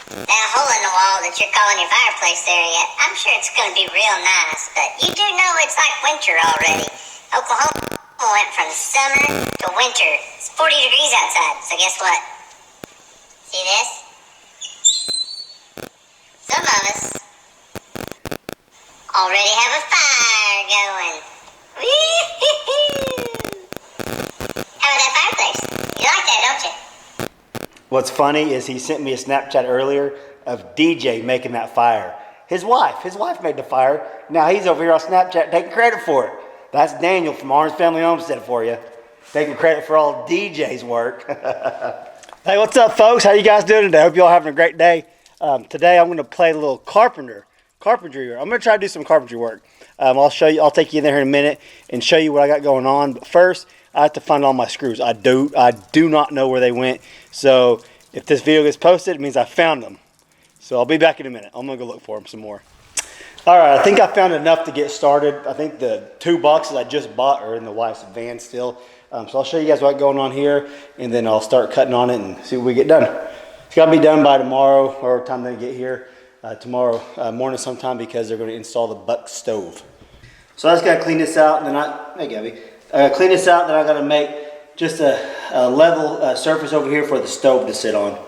That hole in the wall that you're calling your fireplace area, I'm sure it's going to be real nice, but you do know it's like winter already. Oklahoma went from summer to winter. It's 40 degrees outside, so guess what? See this? Some of us already have a fire going. Woo-hoo-hoo! How about that fireplace? You like that, don't you? What's funny is he sent me a Snapchat earlier of DJ making that fire. His wife made the fire. Now he's over here on Snapchat taking credit for it. That's Daniel from Orange Family Homestead for you, taking credit for all DJ's work. Hey, what's up, folks? How you guys doing today? Hope you all having a great day. Today I'm going to play a little carpentry. I'm going to try to do some carpentry work. I'll show you. I'll take you in there in a minute and show you what I got going on. But first, I have to find all my screws. I do not know where they went. So if this video gets posted, it means I found them. So I'll be back in a minute. I'm going to go look for them some more. All right, I think I found enough to get started. I think the 2 boxes I just bought are in the wife's van still. So I'll show you guys what's going on here, and then I'll start cutting on it and see what we get done. It's got to be done by tomorrow, or time they get here. Tomorrow morning sometime, because they're going to install the buck stove. So I just got to clean this out, and then hey Gabby, clean this out, then I got to make just a level surface over here for the stove to sit on.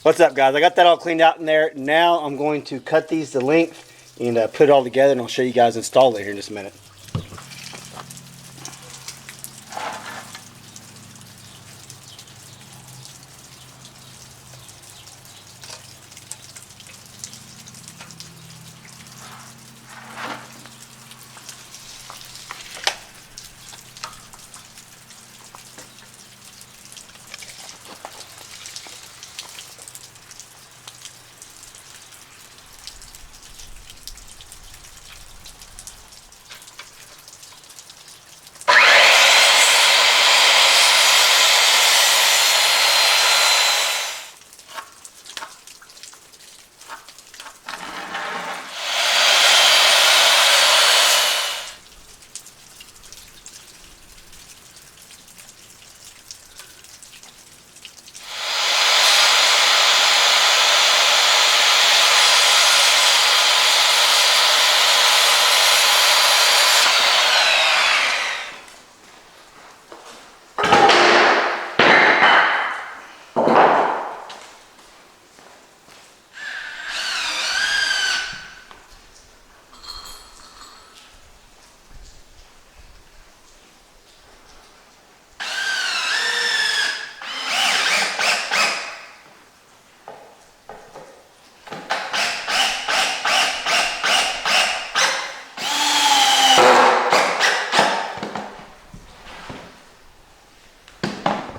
What's up, guys? I got that all cleaned out in there. Now I'm going to cut these to length and put it all together, and I'll show you guys install it here in just a minute.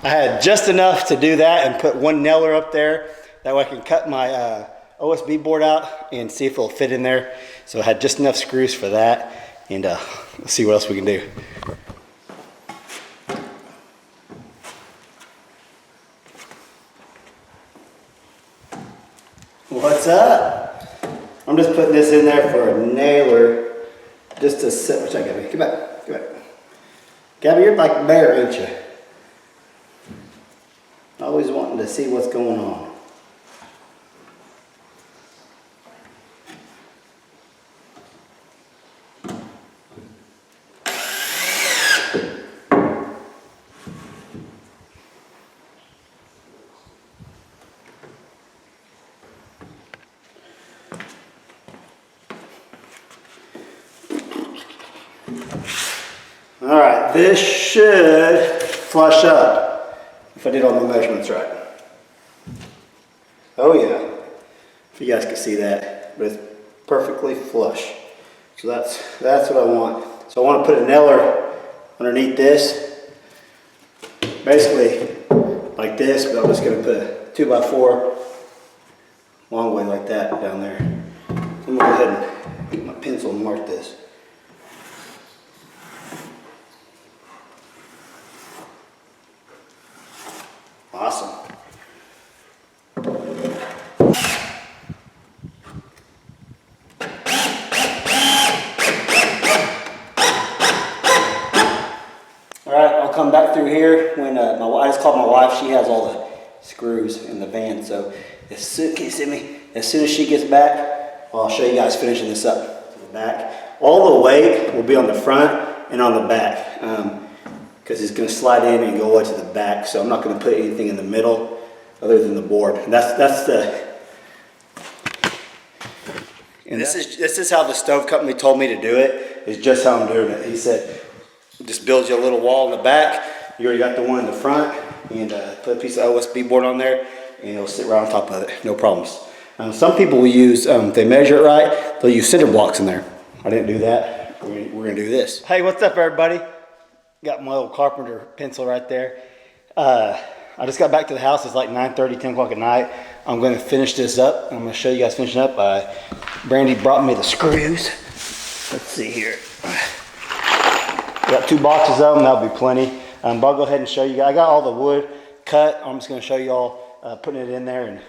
I had just enough to do that and put one nailer up there. That way I can cut my OSB board out and see if it'll fit in there. So I had just enough screws for that, and let's see what else we can do. What's up? I'm just putting this in there for a nailer just to sit. What's that, Gabby? Come back. Come back. Gabby, you're like a bear, ain't you? Always wanting to see what's going on. All right, this should flush up. If I did all my measurements right. Oh yeah, if you guys can see that, but it's perfectly flush. So that's what I want. So I want to put a nailer underneath this, basically like this, but I'm just going to put a 2x4 long way like that down there. I'm going to go ahead and get my pencil and mark this. Awesome. All right, I'll come back through here when I just called my wife. She has all the screws in the van, so can you see me? As soon as she gets back, I'll show you guys finishing this up to the back. All the weight will be on the front and on the back because it's going to slide in and go all the way to the back. So I'm not going to put anything in the middle other than the board. And this is how the stove company told me to do it. Is just how I'm doing it. He said, just build you a little wall in the back. You already got the one in the front, and put a piece of OSB board on there, and it'll sit right on top of it. No problems. Some people will use, if they measure it right, they'll use cinder blocks in there. I didn't do that. We're gonna do this. Hey, what's up, everybody? Got my little carpenter pencil right there. I just got back to the house. It's like 9:30, 10 o'clock at night. I'm gonna finish this up. I'm gonna show you guys finishing up. Brandy brought me the screws. Let's see here. Got 2 boxes of them. That'll be plenty. But I'll go ahead and show you guys. I got all the wood cut. I'm just gonna show you all putting it in there, and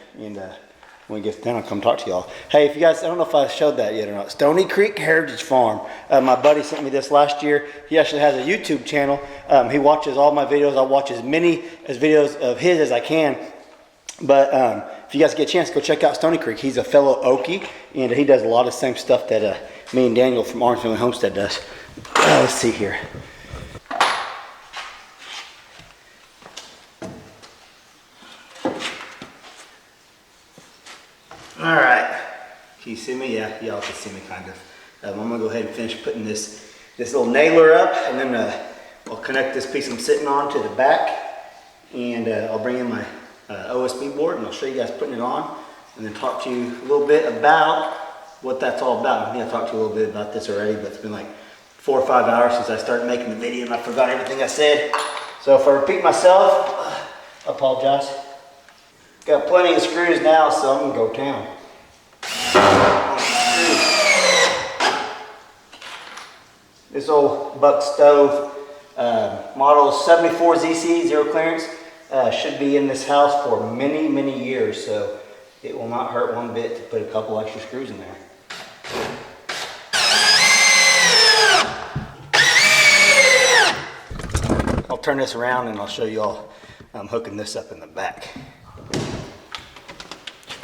when we get done, I'll come talk to y'all. Hey, if you guys, I don't know if I showed that yet or not. Stony Creek Heritage Farm. My buddy sent me this last year. He actually has a YouTube channel. He watches all my videos. I watch as many videos of his as I can. But if you guys get a chance, go check out Stony Creek. He's a fellow Okie, and he does a lot of the same stuff that me and Daniel from Orange Family Homestead does. Let's see here. All right, can you see me? Yeah, y'all can see me kind of. I'm gonna go ahead and finish putting this little nailer up, and then I'll connect this piece I'm sitting on to the back, and I'll bring in my OSB board, and I'll show you guys putting it on, and then talk to you a little bit about what that's all about. I think I talked to you a little bit about this already, but it's been like 4 or 5 hours since I started making the video, and I forgot everything I said. So if I repeat myself, I apologize. Got plenty of screws now, so I'm gonna go down. This old Buck stove, model 74ZC, zero clearance, should be in this house for many, many years, so it will not hurt one bit to put a couple extra screws in there. I'll turn this around and I'll show you all hooking this up in the back.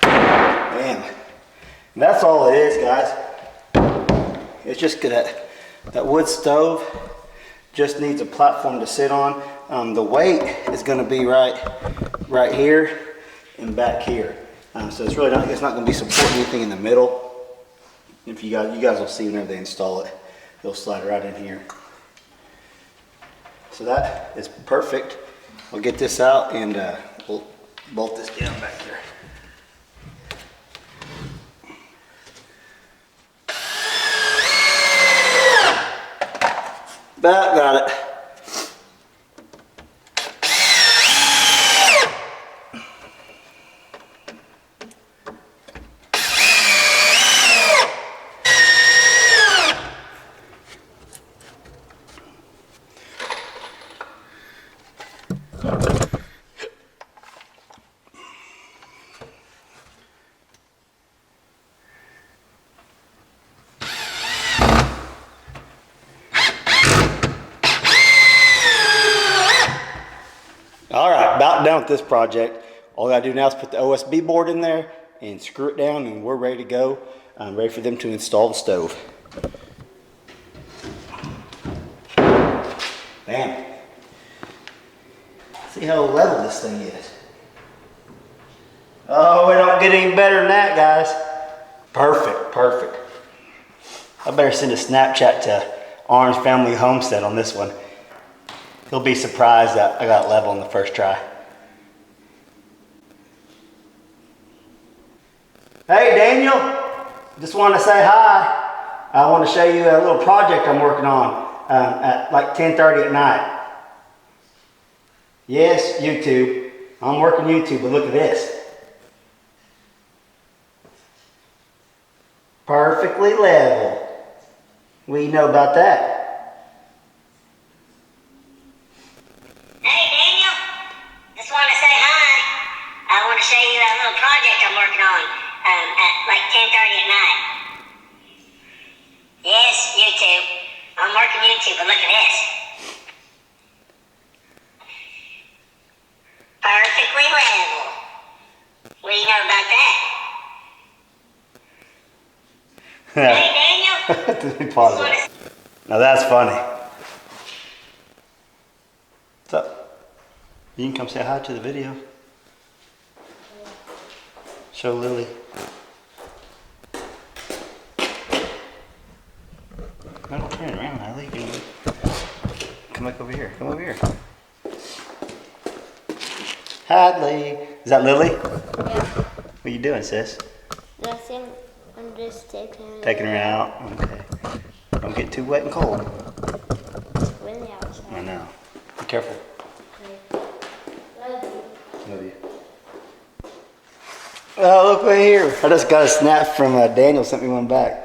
Bam. And that's all it is, guys. It's just that wood stove just needs a platform to sit on. The weight is going to be right here and back here. So it's really not going to be supporting anything in the middle. If you guys will see whenever they install it, they'll slide right in here. So that is perfect. I'll get this out and we'll bolt this down back here. About got it. All right, about done with this project. All I gotta do now is put the OSB board in there and screw it down, and we're ready to go. I'm ready for them to install the stove. Bam. See how level this thing is. Oh, it don't get any better than that, guys. Perfect, perfect. I better send a Snapchat to Orange Family Homestead on this one. He'll be surprised that I got level on the first try. Hey Daniel, just want to say hi. I want to show you a little project I'm working on at like 10:30 at night. Yes, YouTube. I'm working YouTube, but look at this. Perfectly level. What do you know about that? Hey Daniel, just want to say hi. Pause it. Now that's funny. What's up? You can come say hi to the video. Show Lily. No, don't turn around, Lily. Come back over here. Come over here. Hadley. Is that Lily? Yeah. What are you doing, sis? Nothing. I'm just taking Taking her out? Okay. Don't get too wet and cold. It's windy outside. I know. Be careful. Okay. Love you. Love you. Oh, look right here. I just got a snap from Daniel, sent me one back.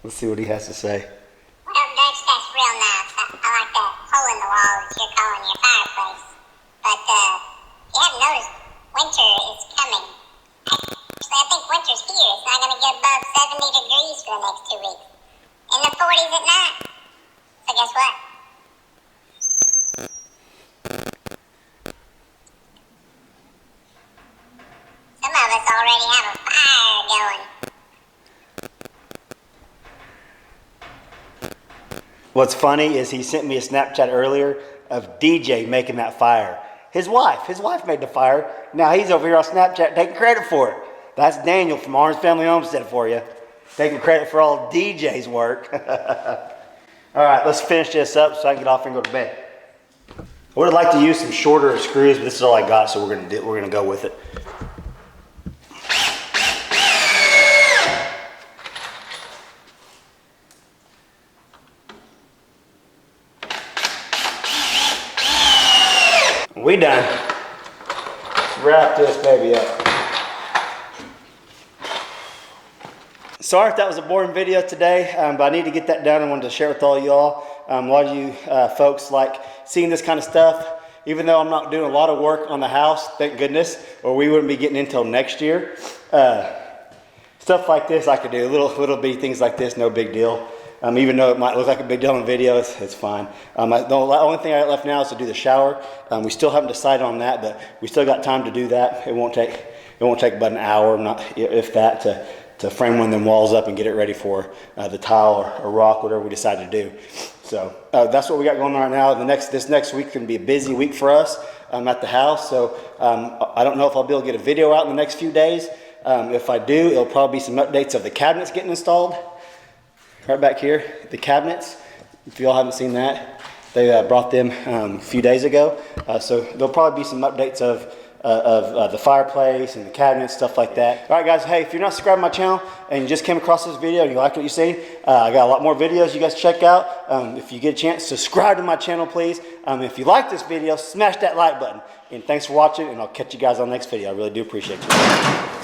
Let's see what he has to say. Well, that's real nice. I like that hole in the wall that you're calling your fireplace. But you haven't noticed, winter is coming. Actually, I think winter's here. It's not going to get above 70 degrees for the next 2 weeks. In the 40s at night. So guess what? Some of us already have a fire going. What's funny is he sent me a Snapchat earlier of DJ making that fire. His wife made the fire. Now he's over here on Snapchat taking credit for it. That's Daniel from Orange Family Homestead for you. Taking credit for all DJ's work. All right, let's finish this up so I can get off and go to bed. I would have liked to use some shorter screws, but this is all I got, so we're gonna go with it. We done. Let's wrap this baby up. Sorry if that was a boring video today, but I need to get that done. I wanted to share with all y'all. A lot of you folks like seeing this kind of stuff. Even though I'm not doing a lot of work on the house, thank goodness, or we wouldn't be getting until next year. Stuff like this I could do, little bitty things like this, no big deal. Even though it might look like a big deal in video, it's fine. The only thing I got left now is to do the shower. We still haven't decided on that, but we still got time to do that. It won't take about an hour, not if that, to frame one of them walls up and get it ready for the tile or rock, whatever we decide to do. So that's what we got going on right now. This next week can be a busy week for us at the house. So I don't know if I'll be able to get a video out in the next few days. If I do, it'll probably be some updates of the cabinets getting installed. Right back here, the cabinets. If y'all haven't seen that, they brought them a few days ago. So there'll probably be some updates of the fireplace and the cabinets, stuff like that. All right, guys. Hey, if you're not subscribed to my channel and you just came across this video and you liked what you seen, I got a lot more videos you guys check out. If you get a chance, subscribe to my channel, please. If you like this video, smash that like button. And thanks for watching, and I'll catch you guys on the next video. I really do appreciate you.